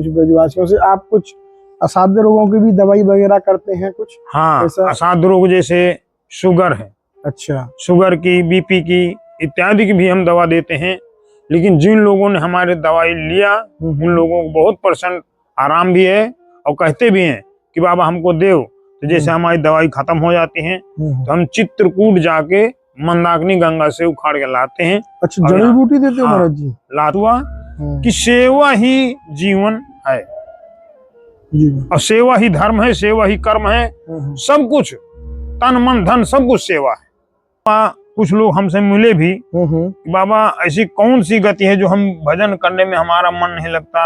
कुछ ब्रजवासियों से। आप कुछ असाध्य रोगों की भी दवाई वगैरह करते हैं कुछ? हाँ, असाध्य रोग जैसे शुगर है, अच्छा, शुगर की, बीपी की इत्यादि की भी हम दवा देते हैं। लेकिन जिन लोगों ने हमारे दवाई लिया उन लोगों को बहुत % आराम भी है और कहते भी हैं कि बाबा हमको देव। तो जैसे हमारी दवाई खत्म हो जाती है तो हम चित्रकूट जाके मंदाकिनी गंगा से उखाड़ के लाते हैं। अच्छा, जड़ी बूटी देते हो महाराज जी? लातुआ कि सेवा ही जीवन है और सेवा ही धर्म है, सेवा ही कर्म है, सब कुछ तन मन धन सब कुछ सेवा है। कुछ लोग हमसे मिले भी कि बाबा ऐसी कौन सी गति है जो हम भजन करने में हमारा मन नहीं लगता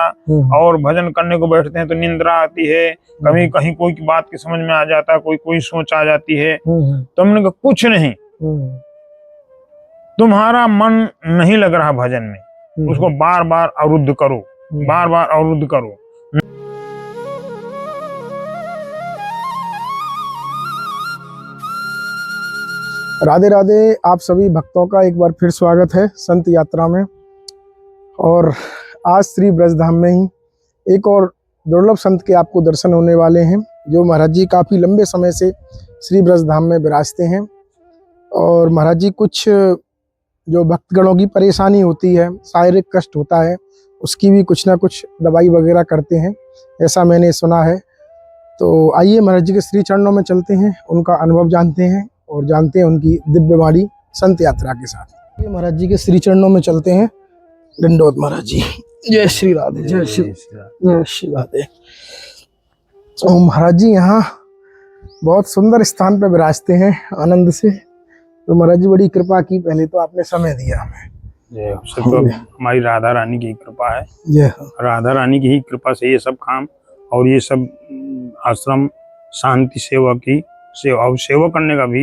और भजन करने को बैठते हैं तो निंद्रा आती है, कभी कहीं कोई की बात की समझ में आ जाता है, कोई सोच आ जाती है। तो हमने कहा कुछ नहीं, तुम्हारा मन नहीं लग रहा भजन में, उसको बार बार अवरुद्ध करो, बार बार अवरुद्ध करो। राधे राधे। आप सभी भक्तों का एक बार फिर स्वागत है संत यात्रा में। और आज श्री ब्रजधाम में ही एक और दुर्लभ संत के आपको दर्शन होने वाले हैं, जो महाराज जी काफ़ी लंबे समय से श्री ब्रजधाम में विराजते हैं। और महाराज जी कुछ जो भक्तगणों की परेशानी होती है, शारीरिक कष्ट होता है, उसकी भी कुछ ना कुछ दवाई वगैरह करते हैं, ऐसा मैंने सुना है। तो आइए महाराज जी के श्री चरणों में चलते हैं, उनका अनुभव जानते हैं और जानते हैं उनकी दिव्य वाणी संत यात्रा के साथ। ये महाराज जी के श्री चरणों में चलते हैं। दंडोत महाराज जी। जय श्री राधे, जय श्री राधे। तो महाराज जी यहाँ बहुत सुंदर स्थान पर विराजते हैं आनंद से। तो महाराज जी बड़ी कृपा की, पहले तो आपने समय दिया हमें। तो हमारी राधा रानी की कृपा है, राधा रानी की ही कृपा से ये सब काम और ये सब आश्रम शांति सेवा की सेवा करने का भी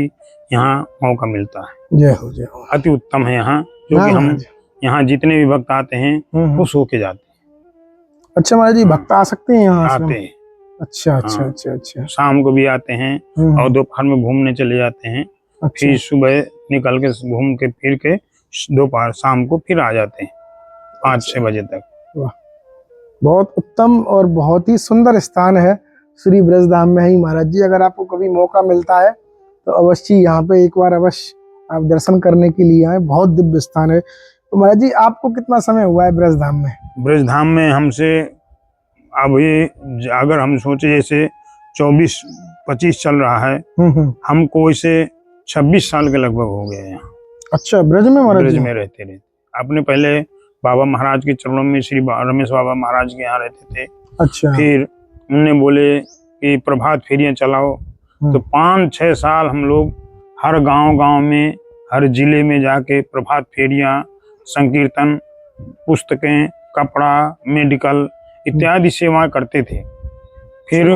यहाँ मौका मिलता है। जय हो, जय हो। अति उत्तम है यहाँ, जो कि हम यहाँ जितने भी भक्त आते हैं खुश होके जाते हैं। अच्छा महाराज जी, भक्त आ सकते हैं यहाँ? आते हैं। अच्छा अच्छा अच्छा अच्छा। शाम को भी आते हैं और दोपहर में घूमने चले जाते हैं। अच्छा। फिर सुबह निकल के घूम के फिर के दोपहर शाम को फिर आ जाते हैं 5-6 बजे तक। वाह, बहुत उत्तम और बहुत ही सुंदर स्थान है श्री ब्रजधाम में ही महाराज जी। अगर आपको कभी मौका मिलता है तो अवश्य यहाँ पे एक बार अवश्य आप दर्शन करने के लिए आए, बहुत दिव्य स्थान है। तो महाराज जी आपको कितना समय हुआ है ब्रजधाम में? ब्रजधाम में हमसे अभी अगर हम सोचे जैसे 24-25 चल रहा है, हमको इसे 26 साल के लगभग हो गए यहाँ। अच्छा, ब्रज में महाराज? ब्रज में रहते अपने पहले बाबा महाराज के चरणों में श्री रमेश बाबा महाराज के यहाँ रहते थे। अच्छा। फिर उन्होंने बोले कि प्रभात फेरियां चलाओ, तो 5-6 साल हम लोग हर गांव में, हर जिले में जाके प्रभात फेरियां, संकीर्तन, पुस्तकें, कपड़ा, मेडिकल इत्यादि सेवाएं करते थे। फिर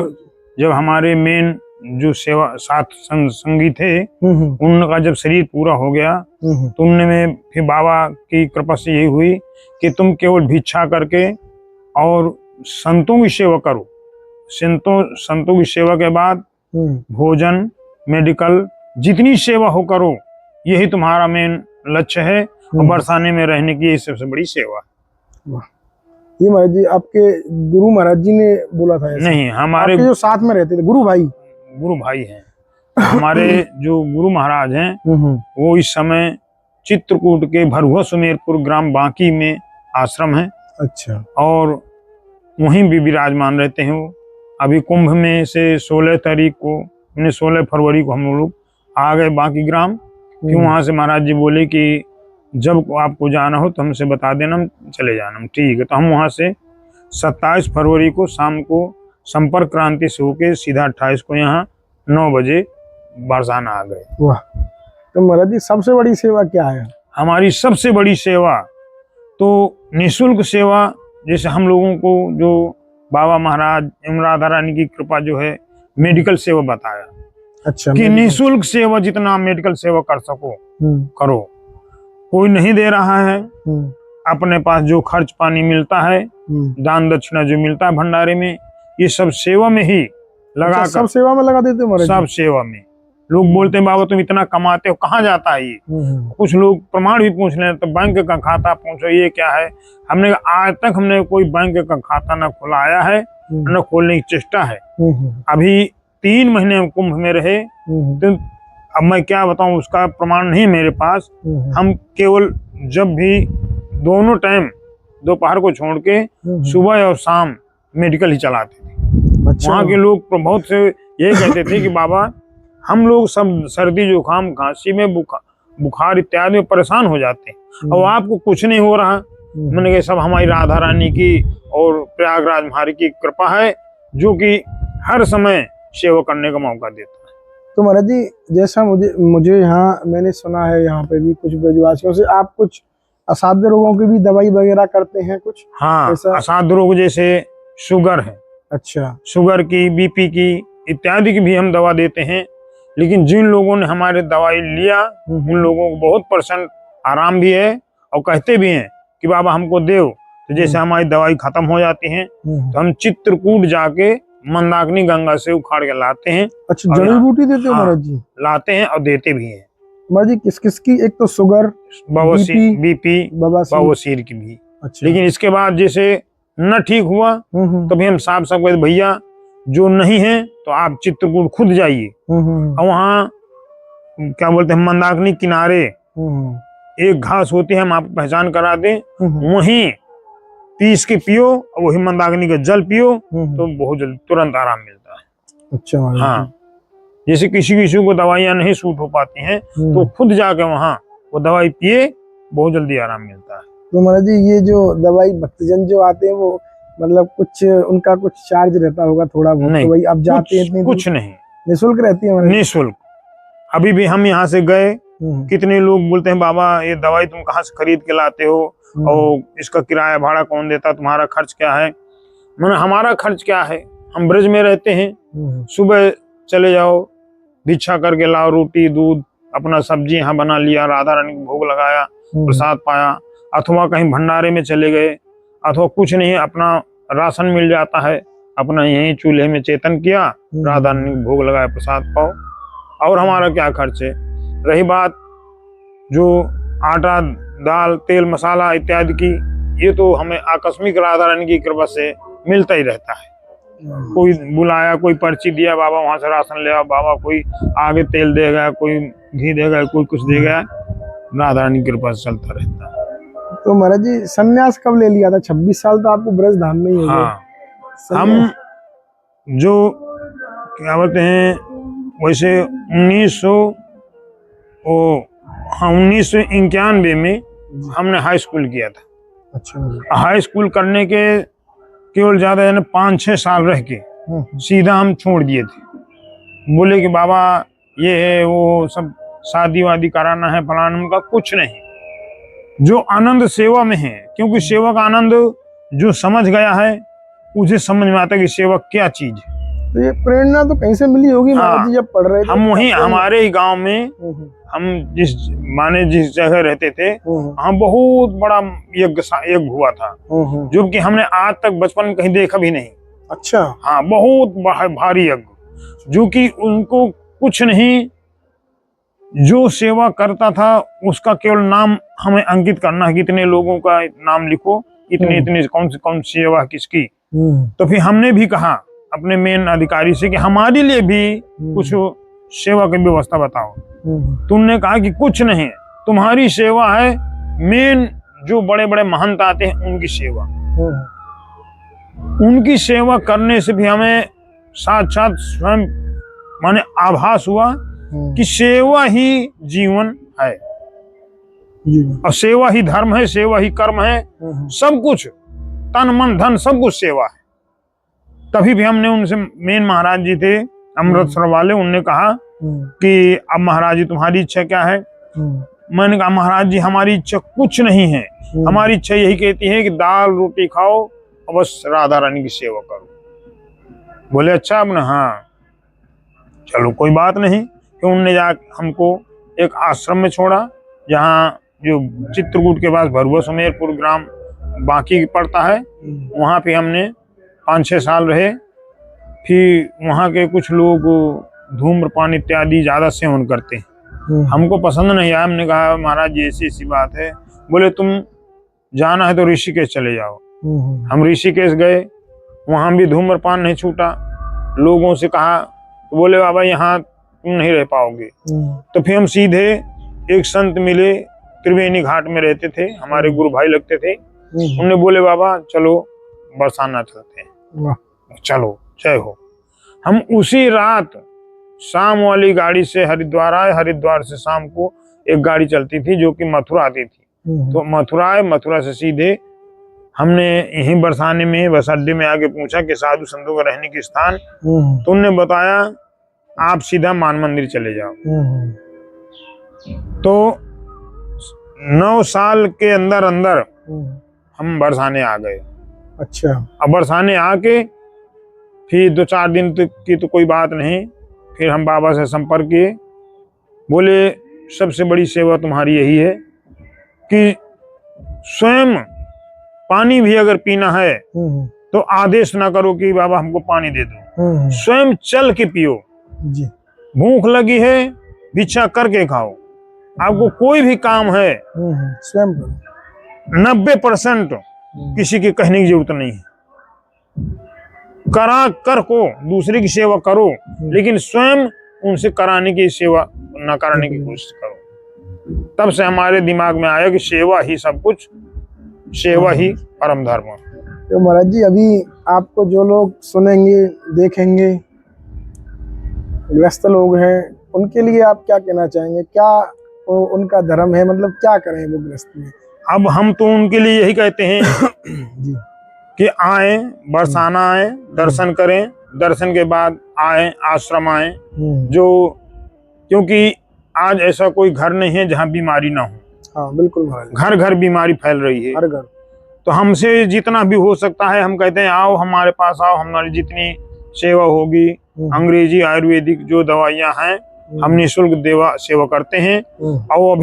जब हमारे मेन जो सेवा साथ संगी थे, उनका जब शरीर पूरा हो गया तो उनमें फिर बाबा की कृपा से यही हुई कि तुम केवल भिक्षा करके और संतों की सेवा करो। संतों की सेवा के बाद भोजन, मेडिकल, जितनी सेवा हो करो, यही तुम्हारा मेन लक्ष्य है। और बरसाने में रहने की यही सबसे बड़ी सेवा। ये महाराज जी आपके गुरु महाराज जी ने बोला था ऐसा? नहीं, हमारे जो साथ में रहते थे गुरु भाई हैं। हमारे जो गुरु महाराज हैं वो इस समय चित्रकूट के भरुआ सुमेरपुर ग्राम बांकी में आश्रम है। अच्छा। और वहीं भी विराजमान रहते हैं वो। अभी कुंभ में से 16 तारीख को, 16 फरवरी को हम लोग आ गए बांकी ग्राम। फिर वहां से महाराज जी बोले कि जब आपको जाना हो तो हमसे बता देना, हम चले जाना। ठीक है। तो हम वहां से 27 फरवरी को शाम को संपर्क क्रांति से होके सीधा 28 को यहाँ 9 बजे बरसाना आ गए। वाह। तो महाराज जी सबसे बड़ी सेवा क्या है? हमारी सबसे बड़ी सेवा तो निःशुल्क सेवा, जैसे हम लोगों को जो बाबा महाराज एवं राधा रानी की कृपा जो है मेडिकल सेवा बताया। अच्छा। कि निःशुल्क सेवा, जितना मेडिकल सेवा कर सको करो। कोई नहीं दे रहा है, अपने पास जो खर्च पानी मिलता है, दान दक्षिणा जो मिलता है भंडारे में, ये सब सेवा में ही लगा। सब सेवा में लगा देते हो? सब सेवा में। लोग बोलते हैं बाबा तुम इतना कमाते हो, कहाँ जाता है ये? कुछ लोग प्रमाण भी पूछ रहे हैं, तो बैंक का खाता पूछो ये क्या है? हमने आज तक हमने कोई बैंक का खाता न खुलाया है, न खोलने की चेष्टा है। अभी 3 महीने कुंभ में रहे, तो अब मैं क्या बताऊं, उसका प्रमाण नहीं मेरे पास। हम केवल जब भी दोनों टाइम दोपहर को छोड़ के सुबह और शाम मेडिकल ही चलाते थे। अच्छा। वहाँ के लोग बहुत से ये कहते थे कि बाबा हम लोग सब सर्दी जुकाम खांसी में बुखार इत्यादि में परेशान हो जाते हैं और आपको कुछ नहीं हो रहा। मैंने कहा सब हमारी राधा रानी की और प्रयागराज महाराज की कृपा है, जो कि हर समय सेवा करने का मौका देता है। तो महाराज जी, जैसा मुझे यहाँ मैंने सुना है, यहाँ पे भी कुछ ब्रजवासियों से आप कुछ असाध्य रोगों की भी दवाई वगैरह करते हैं कुछ? हाँ, असाध्य रोग जैसे शुगर है, अच्छा, शुगर की, बीपी की इत्यादि की भी हम दवा देते हैं। लेकिन जिन लोगों ने हमारे दवाई लिया उन लोगों को बहुत % आराम भी है और कहते भी हैं कि बाबा हमको दो। तो जैसे हमारी दवाई खत्म हो जाती है तो हम चित्रकूट जाके मंदाकिनी गंगा से उखाड़ के लाते हैं। अच्छा, जड़ी बूटी देते हो महाराज जी? लाते हैं और देते भी हैं महाराज जी। किस किस की? एक तो शुगर, बीपी, बवासीर की भी। अच्छा। लेकिन इसके बाद जैसे न ठीक हुआ तो भी हम साफ साफ कहते भैया जो नहीं है तो आप चित्रकूट खुद जाइए और वहाँ क्या बोलते हैं मंदाकिनी किनारे एक घास होती है, हम आपको पहचान करा दें, वहीं पीस के पियो और वही मंदाकिनी का जल पियो तो बहुत जल्दी तुरंत आराम मिलता है। अच्छा। हाँ, जैसे किसी को दवाइयाँ नहीं सूट हो पाती हैं तो खुद जाके वहाँ वो दवाई पिए, बहुत जल्दी आराम मिलता है। तो महाराज जी, ये जो दवाई भक्तजन जो आते हैं वो मतलब कुछ उनका कुछ चार्ज रहता होगा थोड़ा बहुत? नहीं, तो भाई आप जाते हैं इतनी कुछ नहीं, निःशुल्क रहती है? निःशुल्क। अभी भी हम यहाँ से गए, कितने लोग बोलते हैं बाबा ये दवाई तुम कहाँ से खरीद के लाते हो और इसका किराया भाड़ा कौन देता, तुम्हारा खर्च क्या है? मैंने हमारा खर्च क्या है, हम ब्रज में रहते हैं, सुबह चले जाओ, भिक्षा करके लाओ, रोटी दूध अपना सब्जी यहाँ बना लिया, राधा रानी को भोग लगाया, प्रसाद पाया, अथवा कहीं भंडारे में चले गए, अथवा कुछ नहीं अपना राशन मिल जाता है, अपना यहीं चूल्हे में चेतन किया, राधा रानी को भोग लगाया, प्रसाद पाओ। और हमारा क्या खर्च है? रही बात जो आटा दाल तेल मसाला इत्यादि की, ये तो हमें आकस्मिक राधा रानी की कृपा से मिलता ही रहता है। कोई बुलाया, कोई पर्ची दिया, बाबा वहां से राशन ले आओ, बाबा कोई आगे तेल देगा, कोई घी देगा, कोई कुछ देगा, राधा रानी की कृपा से चलता रहता है। तो महाराज जी, संन्यास कब ले लिया था? 26 साल तो आपको ब्रज धाम में ही हो गए। हाँ, हम जो क्या बोलते हैं वैसे 1991 में हमने हाई स्कूल किया था। अच्छा। हाई स्कूल करने के केवल ज्यादा 5-6 साल रह के सीधा हम छोड़ दिए थे। बोले कि बाबा ये है वो सब शादी वादी कराना है फलाना, उनका कुछ नहीं, जो आनंद सेवा में है, क्योंकि सेवा का आनंद जो समझ गया है उसे समझ में आता है कि सेवा क्या चीज है। तो ये प्रेरणा तो कहीं से मिली होगी महाराज जी जब पढ़ रहे थे? हम वहीं हमारे ही गांव में, हम जिस जगह रहते थे वहाँ बहुत बड़ा यज्ञ हुआ था, जो कि हमने आज तक बचपन में कहीं देखा भी नहीं। अच्छा। हाँ, बहुत भारी यज्ञ, जो कि उनको कुछ नहीं, जो सेवा करता था उसका केवल नाम हमें अंकित करना है, कितने लोगों का नाम लिखो, इतनी कौन सी सेवा किसकी। तो फिर हमने भी कहा अपने मेन अधिकारी से कि हमारे लिए भी कुछ सेवा की व्यवस्था बताओ। तुमने कहा कि कुछ नहीं, तुम्हारी सेवा है, मेन जो बड़े बड़े महंत आते हैं उनकी सेवा। उनकी सेवा करने से भी हमें साथ स्वयं माने आभास हुआ कि सेवा ही जीवन है और सेवा ही धर्म है, सेवा ही कर्म है, सब कुछ तन मन धन सब कुछ सेवा है। तभी भी हमने उनसे, मेन महाराज जी थे अमृतसर वाले, उनने कहा कि अब महाराज जी तुम्हारी इच्छा क्या है? मैंने कहा महाराज जी हमारी इच्छा कुछ नहीं है, हमारी इच्छा यही कहती है कि दाल रोटी खाओ और बस राधा रानी की सेवा करो। बोले अच्छा आपने, हाँ चलो कोई बात नहीं। फिर उनने जा हमको एक आश्रम में छोड़ा, जहाँ जो चित्रकूट के पास भरुआ सुमेरपुर ग्राम बाकी पड़ता है, वहाँ पे हमने 5-6 साल रहे। फिर वहाँ के कुछ लोग धूम्रपान इत्यादि ज्यादा सेवन करते हैं। हमको पसंद नहीं आया। हमने कहा महाराज जी ऐसी ऐसी बात है। बोले तुम जाना है तो ऋषिकेश चले जाओ। हम ऋषिकेश गए, वहां भी धूम्रपान नहीं छूटा। लोगों से कहा तो बोले बाबा यहाँ तुम नहीं रह पाओगे। तो फिर हम सीधे एक संत मिले, त्रिवेणी घाट में रहते थे, हमारे गुरु भाई लगते थे। उन्होंने बोले बाबा चलो बरसाना चलते हैं। चलो जय हो। हम उसी रात शाम वाली गाड़ी से हरिद्वार आए। हरिद्वार से शाम को एक गाड़ी चलती थी जो कि मथुरा आती थी। तो मथुरा आए, मथुरा से सीधे हमने यहीं बरसाने में बस अड्डे में आके पूछा कि साधु संतों का रहने की स्थान। तो उन्होंने बताया आप सीधा मान मंदिर चले जाओ। तो 9 साल के अंदर अंदर हम बरसाने आ गए। अच्छा। अब बरसाने आके फिर 2-4 दिन की तो कोई बात नहीं, फिर हम बाबा से संपर्क किए। बोले सबसे बड़ी सेवा तुम्हारी यही है कि स्वयं पानी भी अगर पीना है तो आदेश ना करो कि बाबा हमको पानी दे दो, स्वयं चल के पियो जी। भूख लगी है भिक्षा करके खाओ। आपको कोई भी काम है स्वयं 90% किसी के कहने की जरूरत नहीं है। करा कर को दूसरे की सेवा करो, लेकिन स्वयं उनसे कराने की सेवा न कराने की कोशिश करो। तब से हमारे दिमाग में आया कि सेवा ही सब कुछ, सेवा ही परम धर्म। तो महाराज जी अभी आपको जो लोग सुनेंगे देखेंगे, ग्रस्त लोग हैं, उनके लिए आप क्या कहना चाहेंगे? क्या उनका धर्म है, मतलब क्या करें वो ग्रस्त में? अब हम तो उनके लिए यही कहते हैं जी कि आए बरसाना आए, दर्शन करें, दर्शन के बाद आए आश्रम आए। जो क्योंकि आज ऐसा कोई घर नहीं है जहाँ बीमारी ना हो। हाँ बिल्कुल महाराज, घर घर बीमारी फैल रही है। हर घर। तो हमसे जितना भी हो सकता है हम कहते हैं आओ हमारे पास आओ, हमारी जितनी सेवा होगी, अंग्रेजी आयुर्वेदिक जो दवाइयाँ हैं हम निःशुल्क सेवा करते हैं। और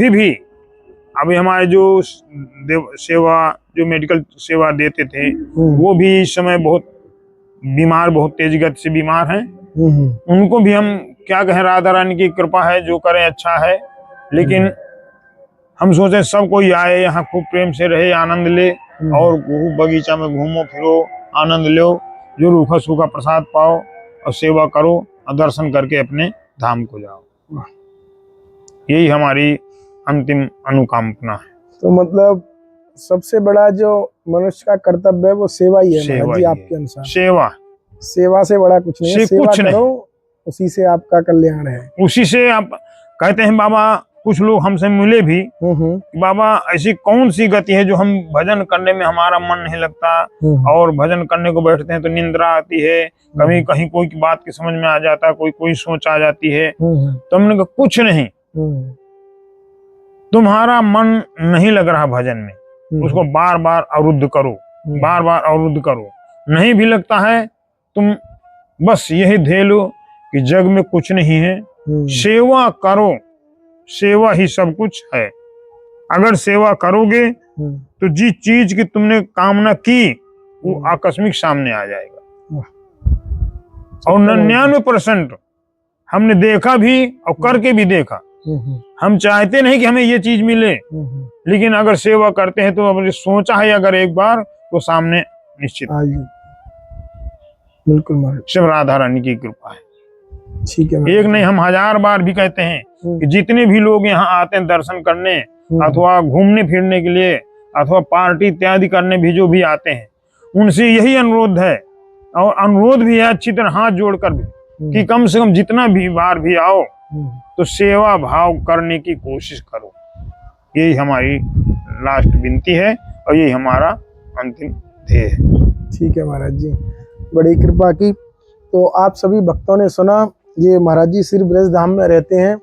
अभी हमारे जो सेवा जो मेडिकल सेवा देते थे वो भी इस समय बहुत बीमार, बहुत तेज गति से बीमार हैं। उनको भी हम क्या कहें, राधा रानी की कृपा है, जो करें अच्छा है। लेकिन हम सोचे सब कोई आए यहाँ, खूब प्रेम से रहे, आनंद ले और बगीचा में घूमो फिरो, आनंद लो, जो रूखा सूखा प्रसाद पाओ और सेवा करो और दर्शन करके अपने धाम को जाओ। यही हमारी अंतिम अनुकामना है। तो मतलब सबसे बड़ा जो मनुष्य का कर्तव्य है वो सेवा ही है महाराज जी, आपके अनुसार सेवा से बड़ा कुछ नहीं है। सेवा करो, उसी से आपका कल्याण है। उसी से आप कहते हैं बाबा, कुछ लोग हमसे मिले भी, बाबा ऐसी कौन सी गति है जो हम भजन करने में हमारा मन नहीं लगता और भजन करने को बैठते हैं तो निंद्रा आती है, कभी कहीं कोई की बात की समझ में आ जाता है, कोई सोच आ जाती है। तो हमने कहा कुछ नहीं, तुम्हारा मन नहीं लग रहा भजन में, उसको बार बार अवरुद्ध करो, बार बार अवरुद्ध करो। नहीं भी लगता है तुम बस यही ध्येय लो कि जग में कुछ नहीं है, सेवा करो, सेवा ही सब कुछ है। अगर सेवा करोगे तो जिस चीज की तुमने कामना की वो आकस्मिक सामने आ जाएगा। और 99% हमने देखा भी और करके भी देखा। हम चाहते नहीं कि हमें ये चीज मिले, लेकिन अगर सेवा करते हैं तो अपने सोचा है अगर एक बार तो सामने निश्चित। बिल्कुल, शिव राधा रानी की कृपा है। ठीक है, एक नहीं हम 1000 बार भी कहते हैं कि जितने भी लोग यहाँ आते हैं दर्शन करने अथवा घूमने फिरने के लिए अथवा पार्टी इत्यादि करने भी जो भी आते हैं, उनसे यही अनुरोध है और अनुरोध भी है अच्छी तरह हाथ जोड़कर भी कि कम से कम जितना भी बार भी आओ तो सेवा भाव करने की कोशिश करो। यही हमारी लास्ट विनती है और यही हमारा अंतिम ध्येय है। ठीक है महाराज जी, बड़ी कृपा की। तो आप सभी भक्तों ने सुना, ये महाराज जी श्री ब्रज धाम में रहते हैं।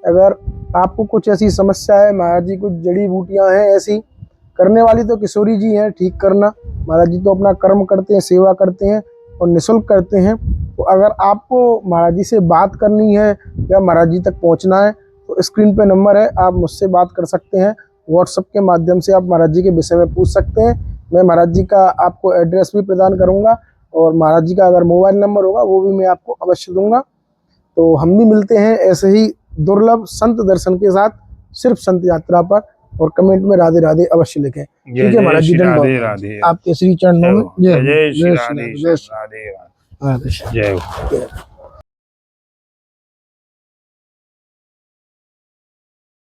अगर आपको कुछ ऐसी समस्या है, महाराज जी कुछ जड़ी बूटियां हैं ऐसी, करने वाली तो किशोरी जी हैं, ठीक करना। महाराज जी तो अपना कर्म करते हैं, सेवा करते हैं और निःशुल्क करते हैं। तो अगर आपको महाराज जी से बात करनी है या महाराज जी तक पहुंचना है तो स्क्रीन पे नंबर है, आप मुझसे बात कर सकते हैं। व्हाट्सएप के माध्यम से आप महाराज जी के विषय में पूछ सकते हैं। मैं महाराज जी का आपको एड्रेस भी प्रदान करूंगा और महाराज जी का अगर मोबाइल नंबर होगा वो भी मैं आपको अवश्य दूंगा। तो हम भी मिलते हैं ऐसे ही दुर्लभ संत दर्शन के साथ, सिर्फ संत यात्रा पर। और कमेंट में राधे राधे अवश्य लिखें। ठीक है महाराज जी, राधे राधे, आपके श्री चरणों में जय श्री जय राधे श्री राधे, राधे, जय हो। जय